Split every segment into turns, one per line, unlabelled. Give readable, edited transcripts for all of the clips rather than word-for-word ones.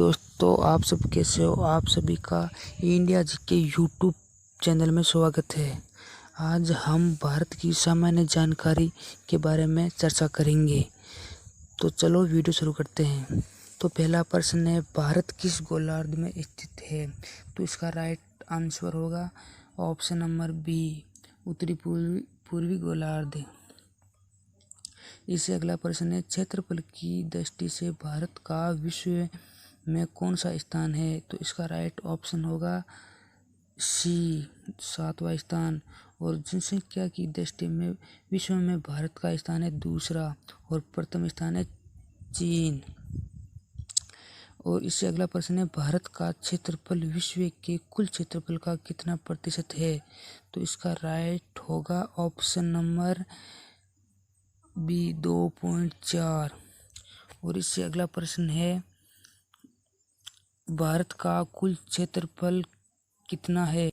दोस्तों, आप सब कैसे हो। आप सभी का इंडिया जी के यूट्यूब चैनल में स्वागत है। आज हम भारत की सामान्य जानकारी के बारे में चर्चा करेंगे। तो चलो वीडियो शुरू करते हैं। तो पहला प्रश्न है, भारत किस गोलार्ध में स्थित है। तो इसका राइट आंसर होगा ऑप्शन नंबर बी, उत्तरी पूर्वी गोलार्ध। इससे अगला प्रश्न है, क्षेत्रफल की दृष्टि से भारत का विश्व में कौन सा स्थान है। तो इसका राइट ऑप्शन होगा सी, 7वां स्थान। और जनसंख्या की दृष्टि में विश्व में भारत का स्थान है दूसरा और प्रथम स्थान है चीन। और इससे अगला प्रश्न है, भारत का क्षेत्रफल विश्व के कुल क्षेत्रफल का कितना प्रतिशत है। तो इसका राइट होगा ऑप्शन नंबर बी, 2.4। और इससे अगला प्रश्न है, भारत का कुल क्षेत्रफल कितना है।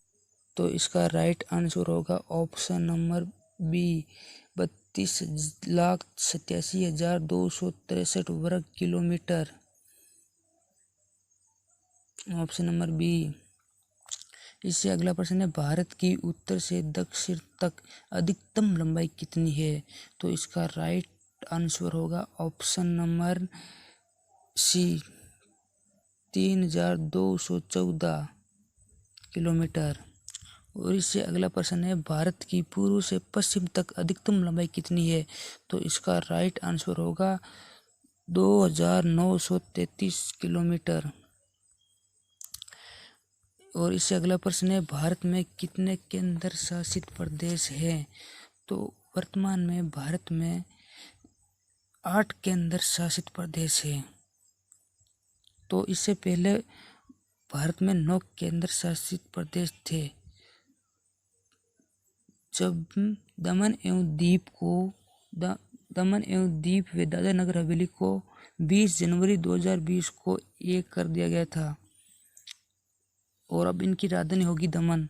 तो इसका राइट आंसर होगा ऑप्शन नंबर बी, 32,87,263 वर्ग किलोमीटर। Option number B. इससे अगला प्रश्न है, भारत की उत्तर से दक्षिण तक अधिकतम लंबाई कितनी है। तो इसका राइट आंसर होगा ऑप्शन नंबर सी, 3,214 किलोमीटर। और इससे अगला प्रश्न है, भारत की पूर्व से पश्चिम तक अधिकतम लंबाई कितनी है। तो इसका राइट आंसर होगा 2,933 किलोमीटर। और इससे अगला प्रश्न है, भारत में कितने केंद्र शासित प्रदेश हैं। तो वर्तमान में भारत में 8 केंद्र शासित प्रदेश हैं। तो इससे पहले भारत में 9 केंद्र शासित प्रदेश थे, जब दमन एवं दीव व दादरा नगर हवेली को 20 जनवरी 2020 को एक कर दिया गया था और अब इनकी राजधानी होगी दमन।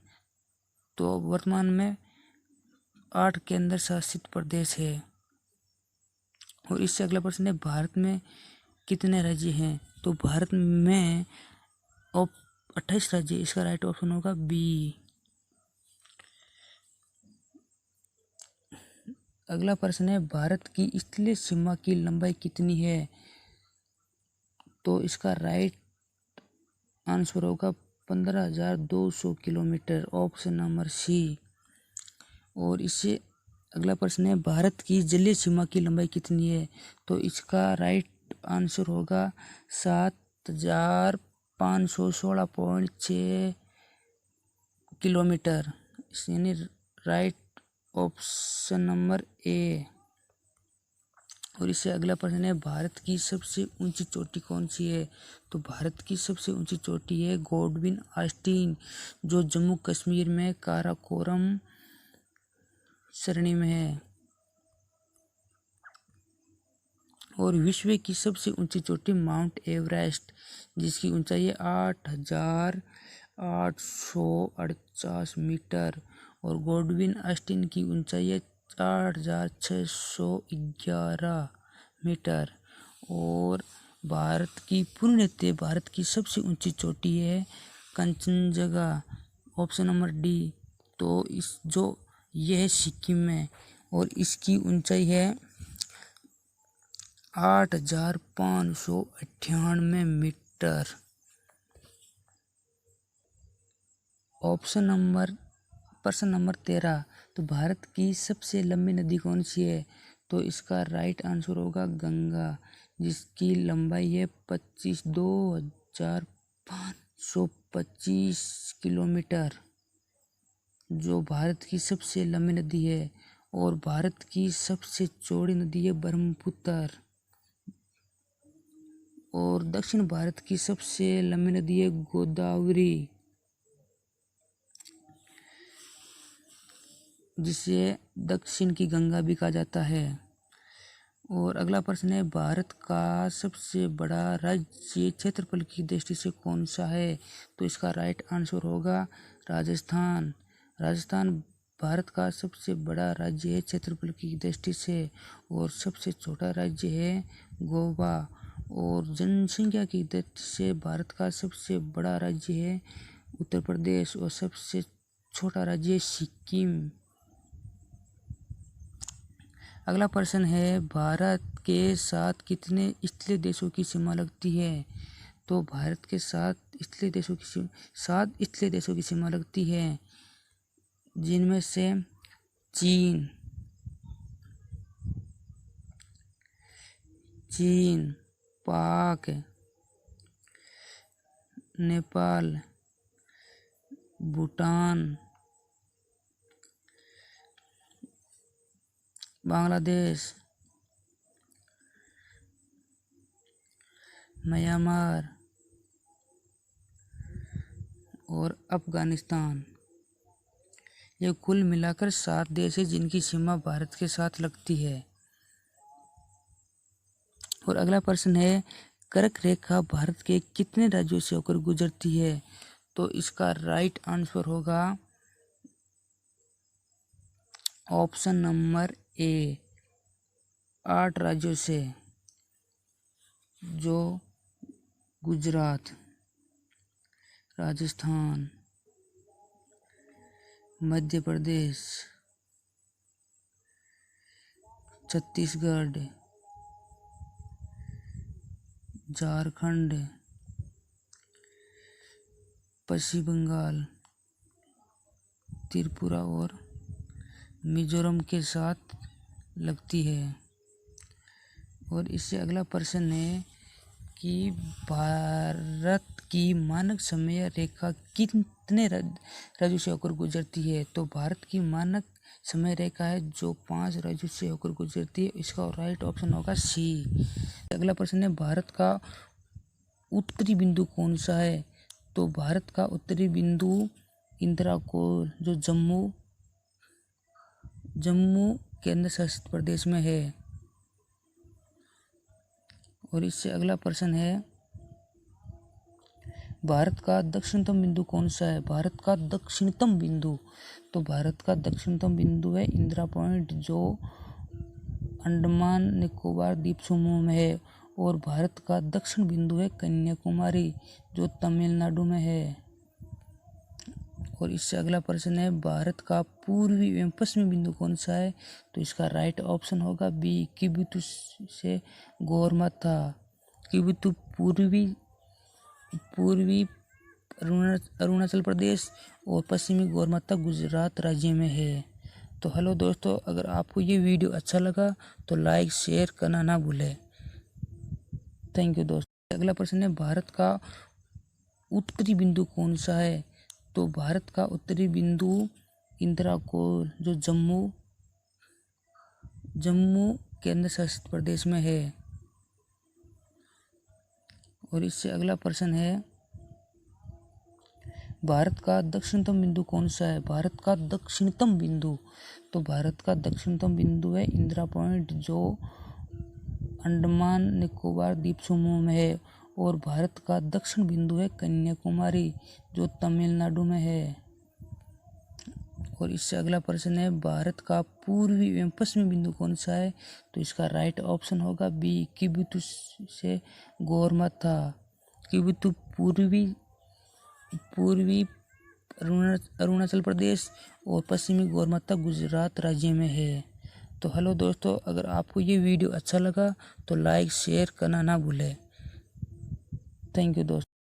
तो वर्तमान में 8 केंद्र शासित प्रदेश है। और इससे अगला प्रश्न है, भारत में कितने राज्य हैं। तो भारत में 28 राज्य। इसका राइट ऑप्शन होगा बी। अगला प्रश्न है, भारत की स्थलीय सीमा की लंबाई कितनी है। तो इसका राइट आंसर होगा 15,200 किलोमीटर। Option number C. और इससे अगला प्रश्न है, भारत की जलीय सीमा की लंबाई कितनी है। तो इसका राइट आंसर होगा 7,516.6 किलोमीटर, यानी राइट ऑप्शन नंबर ए। और इससे अगला प्रश्न है, भारत की सबसे ऊंची चोटी कौन सी है। तो भारत की सबसे ऊंची चोटी है गॉडविन ऑस्टिन, जो जम्मू कश्मीर में काराकोरम श्रेणी में है। और विश्व की सबसे ऊंची चोटी माउंट एवरेस्ट, जिसकी ऊंचाई है 8,848 मीटर। और गॉडविन ऑस्टिन की ऊंचाई है 8,611 मीटर। और भारत की सबसे ऊंची चोटी है कंचनजंगा, ऑप्शन नंबर डी। तो यह सिक्किम में, और इसकी ऊंचाई है 8,598 मीटर। प्रश्न नंबर 13, तो भारत की सबसे लंबी नदी कौन सी है। तो इसका राइट आंसर होगा गंगा, जिसकी लंबाई है 2,525 किलोमीटर, जो भारत की सबसे लंबी नदी है। और भारत की सबसे चौड़ी नदी है ब्रह्मपुत्र। और दक्षिण भारत की सबसे लंबी नदी है गोदावरी, जिसे दक्षिण की गंगा भी कहा जाता है। और अगला प्रश्न है, भारत का सबसे बड़ा राज्य क्षेत्रफल की दृष्टि से कौन सा है। तो इसका राइट आंसर होगा राजस्थान। राजस्थान भारत का सबसे बड़ा राज्य है क्षेत्रफल की दृष्टि से। और सबसे छोटा राज्य है गोवा। और जनसंख्या की दृष्टि से भारत का सबसे बड़ा राज्य है उत्तर प्रदेश और सबसे छोटा राज्य है सिक्किम। अगला प्रश्न है, भारत के साथ कितने स्थलीय देशों की सीमा लगती है? तो भारत के साथ 7 स्थलीय देशों की सीमा लगती है, जिनमें से चीन, पाक, नेपाल, भूटान, बांग्लादेश, म्यांमार और अफगानिस्तान। ये कुल मिलाकर 7 देश है जिनकी सीमा भारत के साथ लगती है। और अगला प्रश्न है, कर्क रेखा भारत के कितने राज्यों से होकर गुजरती है? तो इसका राइट आंसर होगा ऑप्शन नंबर ए, 8 राज्यों से, जो गुजरात, राजस्थान, मध्य प्रदेश, छत्तीसगढ़, झारखंड, पश्चिम बंगाल, त्रिपुरा और मिजोरम के साथ लगती है। और इससे अगला प्रश्न है कि भारत की मानक समय रेखा कितने राज्यों से होकर गुजरती है? तो भारत की मानक समय रेखा है जो 5 राज्यों से होकर गुजरती है। इसका राइट ऑप्शन होगा सी। अगला प्रश्न है, भारत का उत्तरी बिंदु कौन सा है? तो भारत का उत्तरी बिंदु इंदिरा कोल, जो जम्मू केंद्र शासित प्रदेश में है। और इससे अगला प्रश्न है, भारत का दक्षिणतम बिंदु कौन सा है? भारत का दक्षिणतम बिंदु, तो भारत का दक्षिणतम बिंदु है इंदिरा पॉइंट, जो अंडमान निकोबार द्वीप समूह में है। और भारत का दक्षिण बिंदु है कन्याकुमारी, जो तमिलनाडु में है। और इससे अगला प्रश्न है, भारत का पूर्वी एवं पश्चिमी बिंदु कौन सा है? तो इसका राइट ऑप्शन होगा बी, किबुतु से गोरमाथा। किबुतु पूर्वी अरुणाचल प्रदेश और पश्चिमी गोरमाथा गुजरात राज्य में है। तो हेलो दोस्तों, अगर आपको ये वीडियो अच्छा लगा तो लाइक शेयर करना ना भूलें। थैंक यू दोस्तों। अगला प्रश्न है, भारत का उत्तरी बिंदु कौन सा है? तो भारत का उत्तरी बिंदु इंदिरा कोल, जो जम्मू केंद्र शासित प्रदेश में है। और इससे अगला प्रश्न है, भारत का दक्षिणतम बिंदु कौन सा है? भारत का दक्षिणतम बिंदु, तो भारत का दक्षिणतम बिंदु है इंदिरा पॉइंट, जो अंडमान निकोबार द्वीप समूह में है। और भारत का दक्षिण बिंदु है कन्याकुमारी, जो तमिलनाडु में है। और इससे अगला प्रश्न है, भारत का पूर्वी एवं पश्चिमी बिंदु कौन सा है? तो इसका राइट ऑप्शन होगा बी, किबुतु से गोरमाथा। किबुतु पूर्वी अरुणाचल प्रदेश और पश्चिमी गोरमाथा गुजरात राज्य में है। तो हेलो दोस्तों, अगर आपको ये वीडियो अच्छा लगा तो लाइक शेयर करना ना भूलें। थैंक यू दोस्तों।